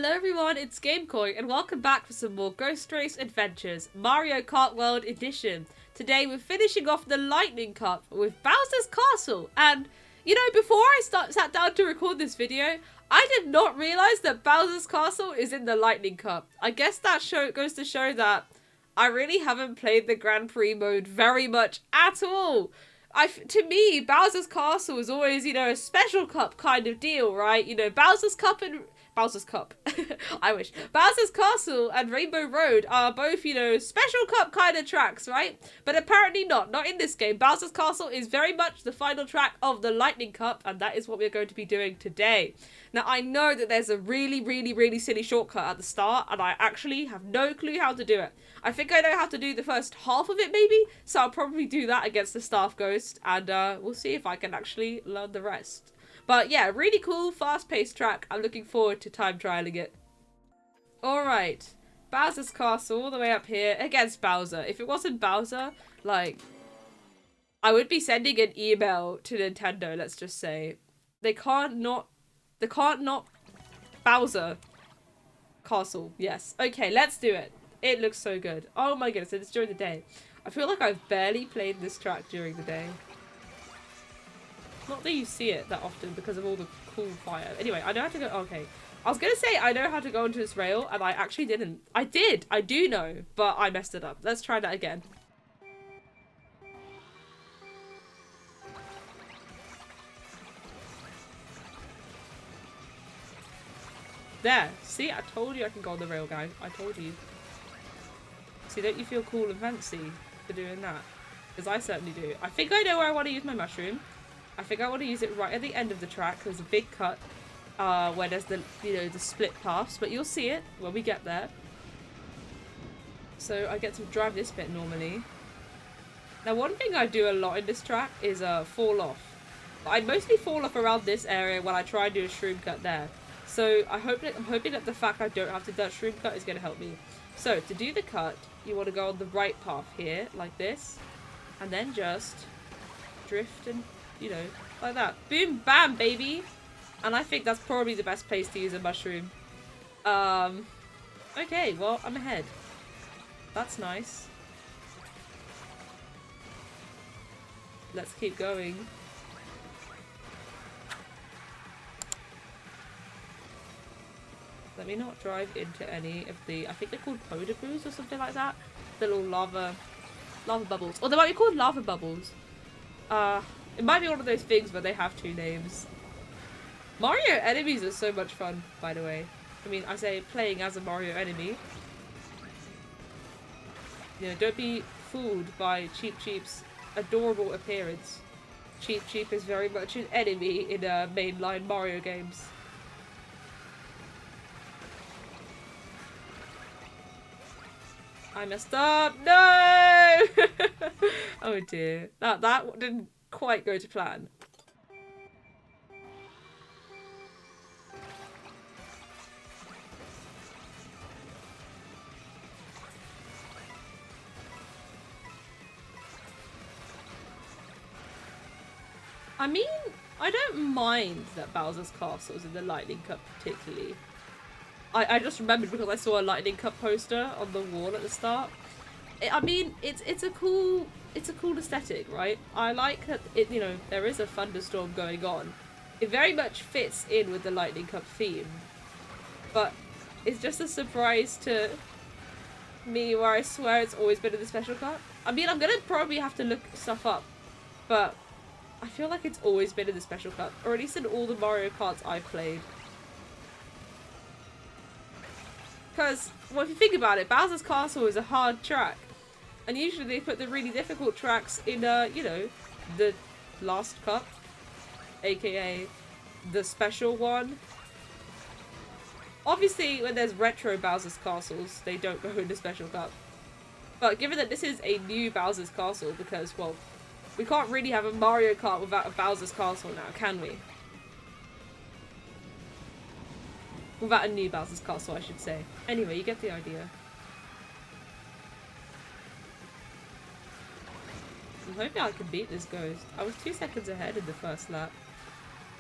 Hello everyone, it's GameCoin and welcome back for some more Ghost Race Adventures, Mario Kart World Edition. Today we're finishing off the Lightning Cup with Bowser's Castle, and you know, before I sat down to record this video, I did not realise that Bowser's Castle is in the Lightning Cup. I guess that goes to show that I really haven't played the Grand Prix mode very much at all. To me, Bowser's Castle is always, you know, a special cup kind of deal, right? You know, Bowser's Cup. I wish. Bowser's Castle and Rainbow Road are both, you know, special cup kind of tracks, right? But apparently not. Not in this game. Bowser's Castle is very much the final track of the Lightning Cup, and that is what we're going to be doing today. Now, I know that there's a really silly shortcut at the start, and I actually have no clue how to do it. I think I know how to do the first half of it, maybe, so I'll probably do that against the Staff Ghost, and we'll see if I can actually learn the rest. But yeah, really cool, fast-paced track. I'm looking forward to time trialing it. Alright, Bowser's Castle all the way up here against Bowser. If it wasn't Bowser, like, I would be sending an email to Nintendo, let's just say. They can't not Bowser Castle. Yes. Okay, let's do it. It looks so good. Oh my goodness, it's during the day. I feel like I've barely played this track during the day. Not that you see it that often because of all the cool fire. Anyway, I know how to go. Okay. I was going to say I know how to go onto this rail, and I actually didn't. I did. I do know, but I messed it up. Let's try that again. There. See, I told you I can go on the rail, guys. I told you. See, don't you feel cool and fancy for doing that? Because I certainly do. I think I know where I want to use my mushroom. I think I want to use it right at the end of the track. There's a big cut where there's the, you know, the split paths, but you'll see it when we get there. So I get to drive this bit normally. Now, one thing I do a lot in this track is fall off. I mostly fall off around this area when I try and do a shroom cut there. So I'm hoping that the fact I don't have to do that shroom cut is going to help me. So to do the cut, you want to go on the right path here, like this, and then just drift and, you know, like that. Boom, bam, baby. And I think that's probably the best place to use a mushroom. Okay, well, I'm ahead. That's nice. Let's keep going. Let me not drive into any of the, I think they're called Podaboos or something like that. The little lava bubbles. Or they might be called lava bubbles. It might be one of those things where they have two names. Mario enemies are so much fun, by the way. I mean, I say playing as a Mario enemy. You know, don't be fooled by Cheep Cheep's adorable appearance. Cheep Cheep is very much an enemy in mainline Mario games. I messed up! No! Oh dear. That didn't quite go to plan. I mean, I don't mind that Bowser's Castle is in the Lightning Cup particularly. I just remembered because I saw a Lightning Cup poster on the wall at the start. I mean, it's a cool aesthetic, right? I like that it, you know, there is a thunderstorm going on. It very much fits in with the Lightning Cup theme. But it's just a surprise to me where I swear it's always been in the Special Cup. I mean, I'm gonna probably have to look stuff up, but I feel like it's always been in the Special Cup, or at least in all the Mario Karts I've played. Because, well, if you think about it, Bowser's Castle is a hard track. And usually they put the really difficult tracks in, you know, the last cup. AKA the special one. Obviously, when there's retro Bowser's Castles, they don't go in the special cup. But given that this is a new Bowser's Castle, because, well, we can't really have a Mario Kart without a Bowser's Castle now, can we? Without a new Bowser's Castle, I should say. Anyway, you get the idea. I'm hoping I can beat this ghost. I was 2 seconds ahead in the first lap.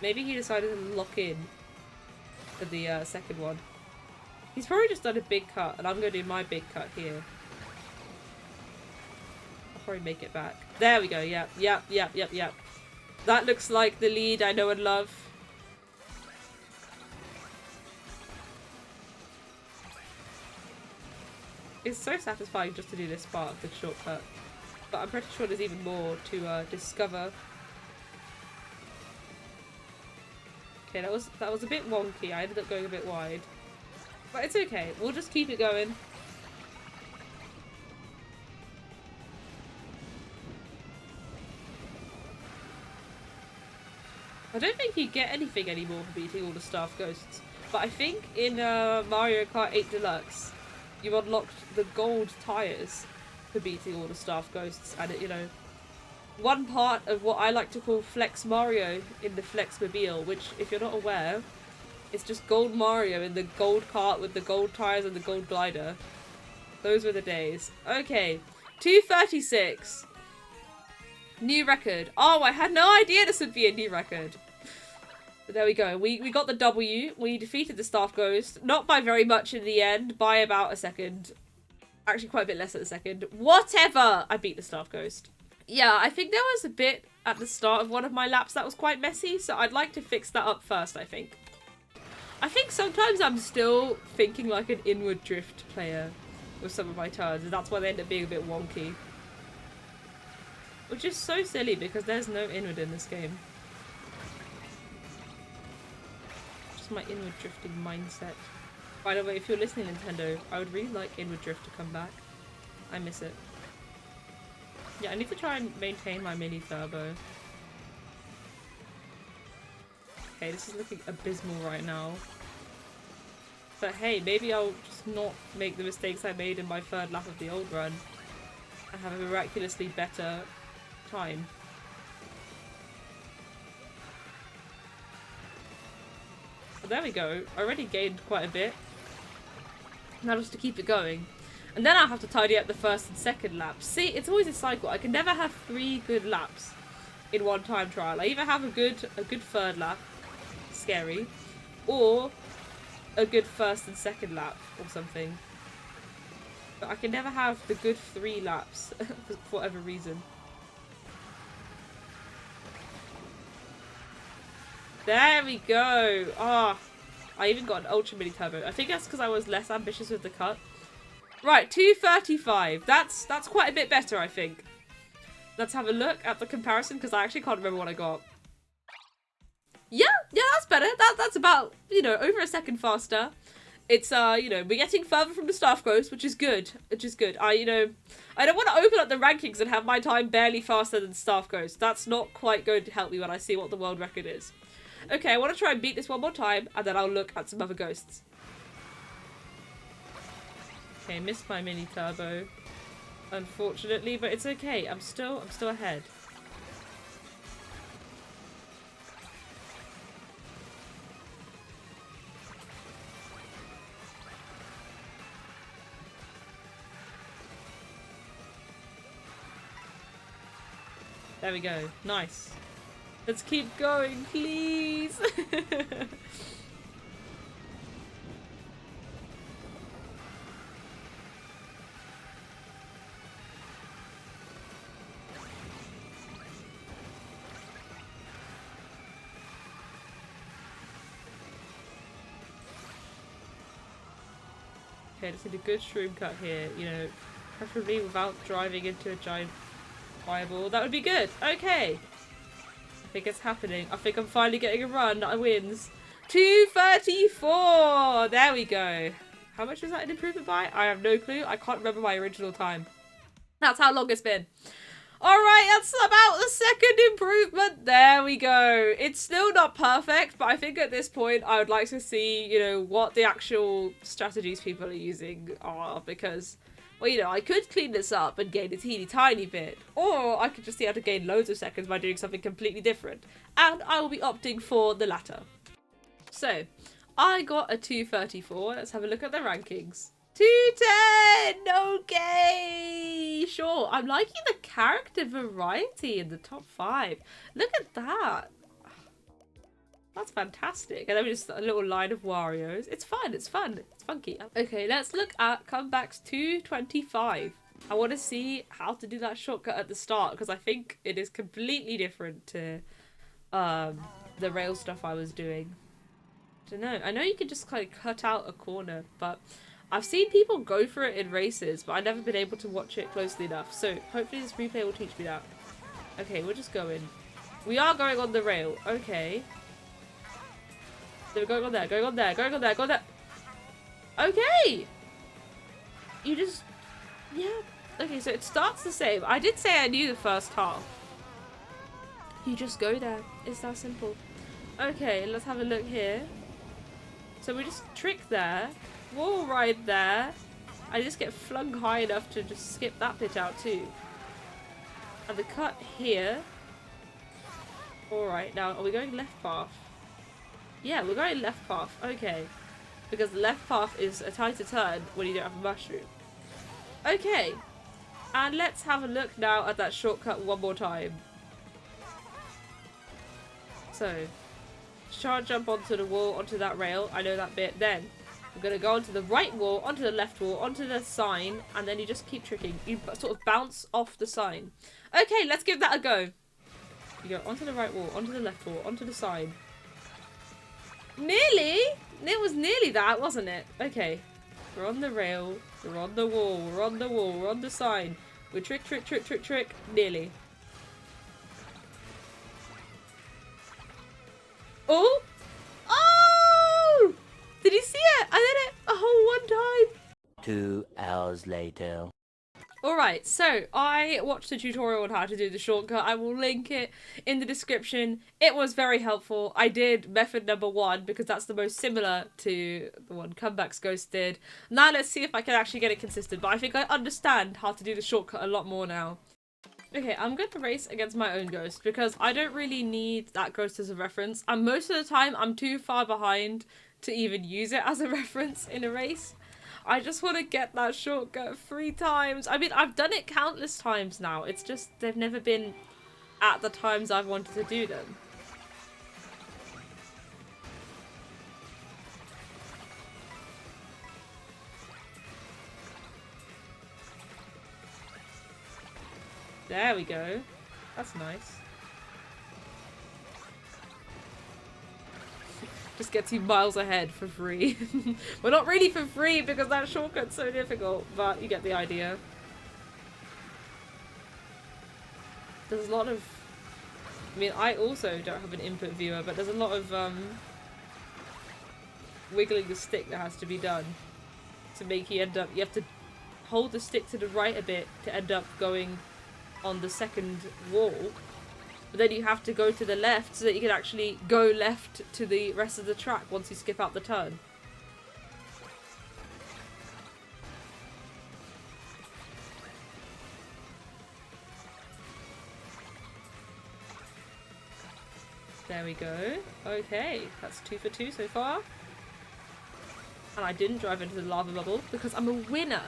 Maybe he decided to lock in for the second one. He's probably just done a big cut, and I'm going to do my big cut here. I'll probably make it back. There we go. Yep, yep, yep, yep, yep. That looks like the lead I know and love. It's so satisfying just to do this part of the shortcut. But I'm pretty sure there's even more to discover. Okay, that was a bit wonky. I ended up going a bit wide. But it's okay. We'll just keep it going. I don't think you get anything anymore for beating all the staff ghosts. But I think in Mario Kart 8 Deluxe, you unlocked the gold tyres for beating all the staff ghosts. And, you know, one part of what I like to call Flex Mario in the Flexmobile, which, if you're not aware, it's just Gold Mario in the gold cart with the gold tyres and the gold glider. Those were the days. Okay, 2:36. New record. Oh, I had no idea this would be a new record. But there we go. We got the W. We defeated the staff ghost. Not by very much in the end. By about a second. Actually, quite a bit less than a second. Whatever! I beat the staff ghost. Yeah, I think there was a bit at the start of one of my laps that was quite messy. So I'd like to fix that up first, I think. I think sometimes I'm still thinking like an inward drift player with some of my turns. And that's why they end up being a bit wonky. Which is so silly because there's no inward in this game. Just my inward drifting mindset. By the way, if you're listening, Nintendo, I would really like inward drift to come back. I miss it. Yeah, I need to try and maintain my mini turbo. Okay, this is looking abysmal right now. But hey, maybe I'll just not make the mistakes I made in my third lap of the old run. And have a miraculously better time. But there we go. I already gained quite a bit. Now just to keep it going. And then I'll have to tidy up the first and second laps. See, it's always a cycle. I can never have 3 good laps in one time trial. I either have a good third lap, scary, or a good first and second lap or something. But I can never have the good 3 laps for whatever reason. There we go. Ah, I even got an ultra mini turbo. I think that's because I was less ambitious with the cut. Right, 2:35. That's quite a bit better, I think. Let's have a look at the comparison because I actually can't remember what I got. Yeah, that's better. That's about, you know, over a second faster. It's you know, we're getting further from the staff ghost, which is good. I don't want to open up the rankings and have my time barely faster than staff ghost. That's not quite going to help me when I see what the world record is. Okay, I want to try and beat this one more time, and then I'll look at some other ghosts. Okay, missed my mini turbo, unfortunately, but it's okay. I'm still ahead. There we go. Nice. Let's keep going, please. Okay, just need a good shroom cut here, you know, preferably without driving into a giant fireball. That would be good. Okay. I think it's happening. I think I'm finally getting a run that wins. 2:34. There we go. How much was that an improvement by? I have no clue. I can't remember my original time. That's how long it's been. Alright, that's about the second improvement. There we go. It's still not perfect, but I think at this point I would like to see, you know, what the actual strategies people are using are, because, well, you know, I could clean this up and gain a teeny tiny bit, or I could just see how to gain loads of seconds by doing something completely different, and I will be opting for the latter. So, I got a 2:34. Let's have a look at the rankings. 2:10! Okay! Sure, I'm liking the character variety in the top 5. Look at that. That's fantastic. And then we just a little line of Wario's. It's fun. It's fun. It's funky. Okay, let's look at comebacks 225. I want to see how to do that shortcut at the start because I think it is completely different to the rail stuff I was doing. I don't know. I know you can just kind of cut out a corner, but I've seen people go for it in races, but I've never been able to watch it closely enough. So hopefully this replay will teach me that. Okay, we're just going. We are going on the rail. Okay. So we're going on there, going on there, going on there, going on there. Okay! You just... Yeah. Okay, so it starts the same. I did say I knew the first half. You just go there. It's that simple. Okay, let's have a look here. So we just trick there. Wall ride there. I just get flung high enough to just skip that bit out too. And the cut here. Alright, now are we going left path? Yeah, we're going left path. Okay. Because the left path is a tighter turn when you don't have a mushroom. Okay. And let's have a look now at that shortcut one more time. So, try jump onto the wall, onto that rail. I know that bit. Then, we're going to go onto the right wall, onto the left wall, onto the sign, and then you just keep tricking. You sort of bounce off the sign. Okay, let's give that a go. You go onto the right wall, onto the left wall, onto the sign. Nearly! It was nearly that, wasn't it? Okay. We're on the rail, we're on the wall, we're on the wall, we're on the sign. We're trick, trick, trick, trick, trick. Nearly. Oh! Oh! Did you see it? I did it a whole one time. 2 hours later. Alright, so I watched a tutorial on how to do the shortcut. I will link it in the description. It was very helpful. I did method number 1 because that's the most similar to the one Comebacks Ghost did. Now let's see if I can actually get it consistent, but I think I understand how to do the shortcut a lot more now. Okay, I'm going to race against my own ghost because I don't really need that ghost as a reference. And most of the time, I'm too far behind to even use it as a reference in a race. I just want to get that shortcut 3 times. I mean, I've done it countless times now. It's just they've never been at the times I've wanted to do them. There we go. That's nice. Just gets you miles ahead for free. Well, not really for free because that shortcut's so difficult, but you get the idea. There's a lot of... I mean, I also don't have an input viewer, but there's a lot of wiggling the stick that has to be done to make you end up... You have to hold the stick to the right a bit to end up going on the second wall. But then you have to go to the left so that you can actually go left to the rest of the track once you skip out the turn. There we go. Okay, that's 2 for 2 so far. And I didn't drive into the lava bubble because I'm a winner.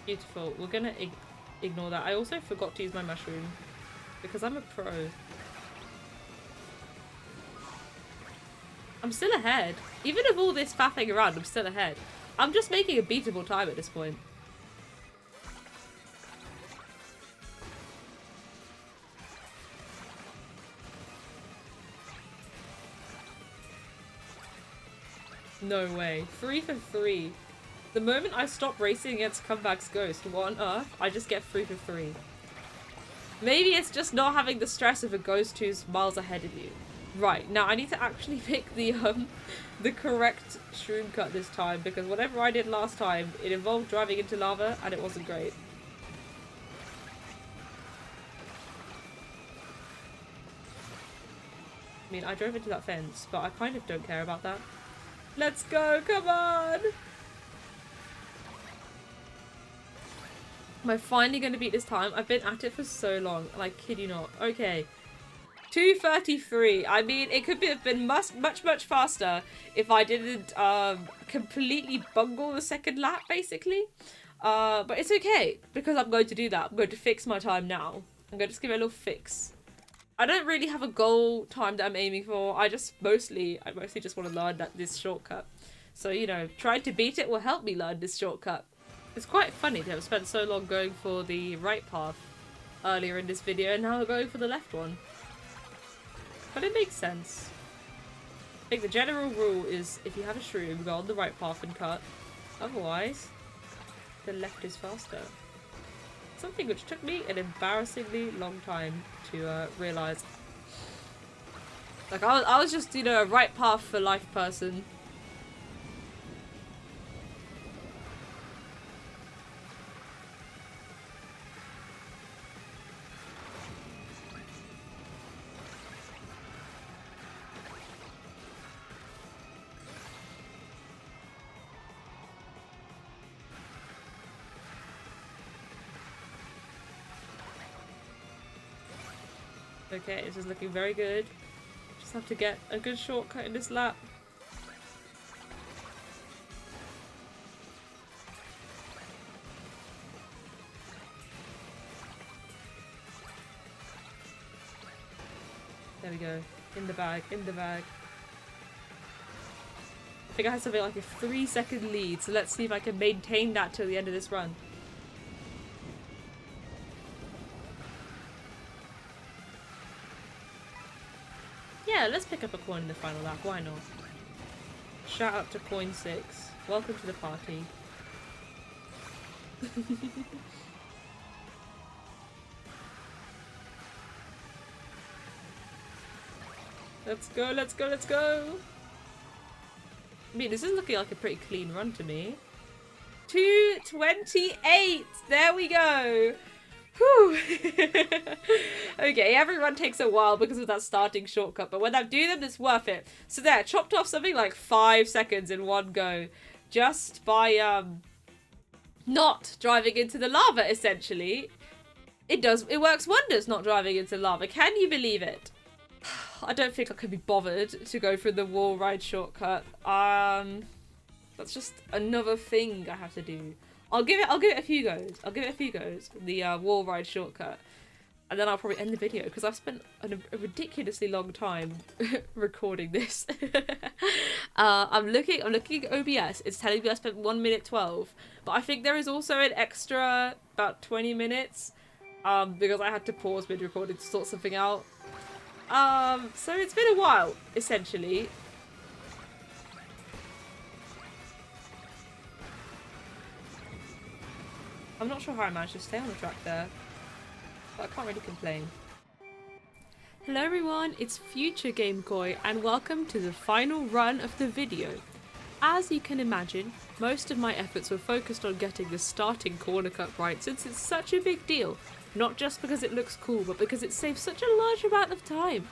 Beautiful. We're gonna ignore that. I also forgot to use my mushroom because I'm a pro. I'm still ahead. Even with all this faffing around, I'm still ahead. I'm just making a beatable time at this point. No way. 3 for 3. The moment I stop racing against Comebacks Ghost, what on earth? I just get 3 for 3. Maybe it's just not having the stress of a ghost who's miles ahead of you. Right, now I need to actually pick the correct shroom cut this time because whatever I did last time, it involved driving into lava and it wasn't great. I mean, I drove into that fence, but I kind of don't care about that. Let's go, come on! Am I finally going to beat this time? I've been at it for so long, and I kid you not. Okay. 2:33. I mean, it could have been much faster if I didn't completely bungle the second lap, basically. But it's okay, because I'm going to do that. I'm going to fix my time now. I'm going to just give it a little fix. I don't really have a goal time that I'm aiming for. I mostly just want to learn this shortcut. So, you know, trying to beat it will help me learn this shortcut. It's quite funny to have spent so long going for the right path earlier in this video and now going for the left one. But it makes sense. I think the general rule is if you have a shroom, go on the right path and cut. Otherwise, the left is faster. Something which took me an embarrassingly long time to realise. Like, I was just, you know, a right path for life person. Okay, this is looking very good. Just have to get a good shortcut in this lap. There we go. In the bag, in the bag. I think I have something like a 3-second lead, so let's see if I can maintain that till the end of this run. Yeah, let's pick up a coin in the final lap, why not? Shout out to Coin 6. Welcome to the party. Let's go, let's go, let's go! I mean, this is looking like a pretty clean run to me. 2:28! There we go! Whew. Okay, every run takes a while because of that starting shortcut, but when I do them, it's worth it. So there, chopped off something like 5 seconds in one go. Just by, not driving into the lava, essentially. It works wonders not driving into lava. Can you believe it? I don't think I could be bothered to go through the wall ride shortcut. That's just another thing I have to do. I'll give it a few goes. The wall ride shortcut. And then I'll probably end the video because I've spent a ridiculously long time recording this. I'm looking at OBS. It's telling me I spent 1 minute 12. But I think there is also an extra about 20 minutes because I had to pause mid-recording to sort something out. So it's been a while, essentially. I'm not sure how I managed to stay on the track there, but I can't really complain. Hello everyone, it's Future GameKoi and welcome to the final run of the video. As you can imagine, most of my efforts were focused on getting the starting corner cut right since it's such a big deal. Not just because it looks cool, but because it saves such a large amount of time.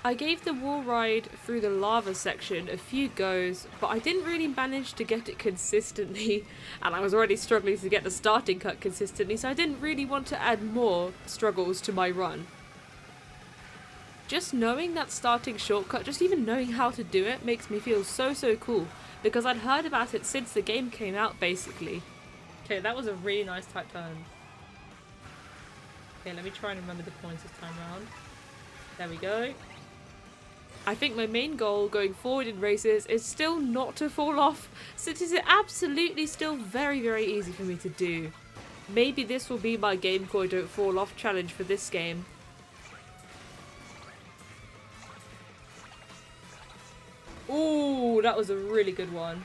I gave the wall ride through the lava section a few goes, but I didn't really manage to get it consistently, and I was already struggling to get the starting cut consistently, so I didn't really want to add more struggles to my run. Just knowing that starting shortcut, just even knowing how to do it, makes me feel so cool, because I'd heard about it since the game came out, basically. Okay, that was a really nice tight turn. Okay, let me try and remember the points this time round. There we go. I think my main goal going forward in races is still not to fall off, since it's absolutely still very easy for me to do. Maybe this will be my GameKoi Don't Fall Off challenge for this game. Ooh, that was a really good one.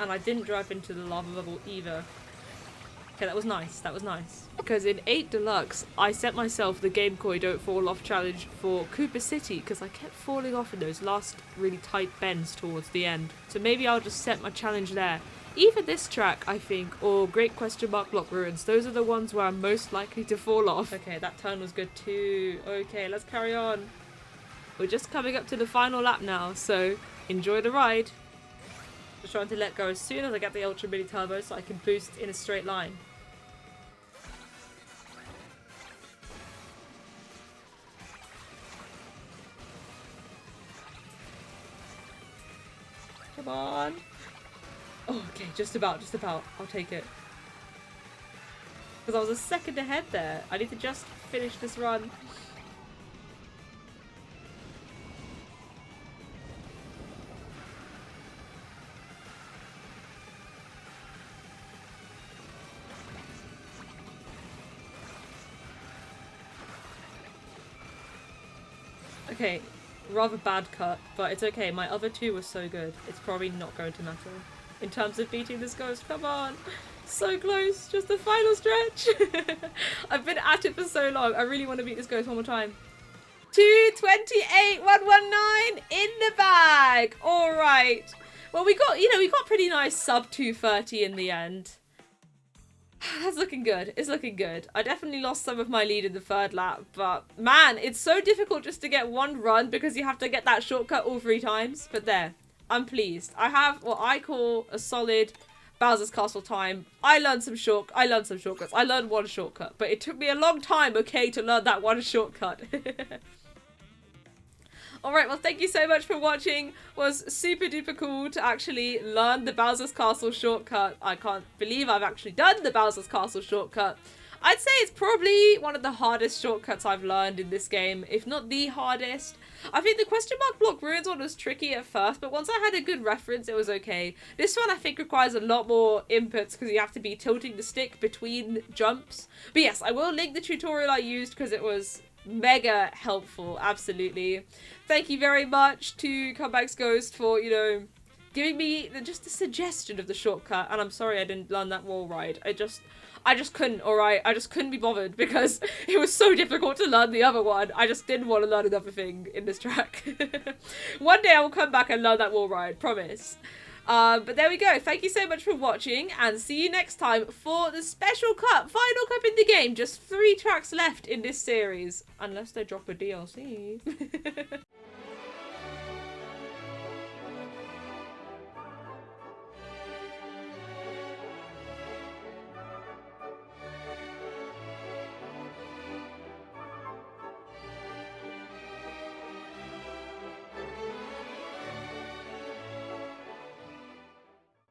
And I didn't drive into the lava bubble either. Okay, that was nice. Because in 8 Deluxe, I set myself the GameKoi Don't Fall Off challenge for Cooper City because I kept falling off in those last really tight bends towards the end. So maybe I'll just set my challenge there. Either this track, I think, or Great Question Mark Block Ruins. Those are the ones where I'm most likely to fall off. Okay, that turn was good too. Okay, let's carry on. We're just coming up to the final lap now, so enjoy the ride. Just trying to let go as soon as I get the Ultra Mini Turbo so I can boost in a straight line. Come on. Oh, okay, just about. I'll take it. Because I was a second ahead there. I need to just finish this run. Okay, rather bad cut, but it's okay. My other two were so good. It's probably not going to matter. In terms of beating this ghost, come on. So close, just the final stretch. I've been at it for so long. I really want to beat this ghost one more time. 228,119 in the bag. All right. Well, we got pretty nice sub 230 in the end. That's looking good. It's looking good. I definitely lost some of my lead in the third lap, but man, it's so difficult just to get one run because you have to get that shortcut all 3 times. But there, I'm pleased. I have what I call a solid Bowser's Castle time. I learned some shortcuts. I learned one shortcut, but it took me a long time, okay, to learn that one shortcut. Alright, well, thank you so much for watching. It was super duper cool to actually learn the Bowser's Castle shortcut. I can't believe I've actually done the Bowser's Castle shortcut. I'd say it's probably one of the hardest shortcuts I've learned in this game, if not the hardest. I think the question mark block ruins one was tricky at first, but once I had a good reference, it was okay. This one I think requires a lot more inputs because you have to be tilting the stick between jumps. But yes, I will link the tutorial I used because it was mega helpful, absolutely. Thank you very much to Comeback's Ghost for, you know, giving me just a suggestion of the shortcut, and I'm sorry I didn't learn that wall ride. I just couldn't, alright? I just couldn't be bothered because it was so difficult to learn the other one. I just didn't want to learn another thing in this track. One day I will come back and learn that wall ride, promise. But there we go. Thank you so much for watching, and see you next time for the special cup, final cup in the game. Just 3 tracks left in this series, unless they drop a DLC.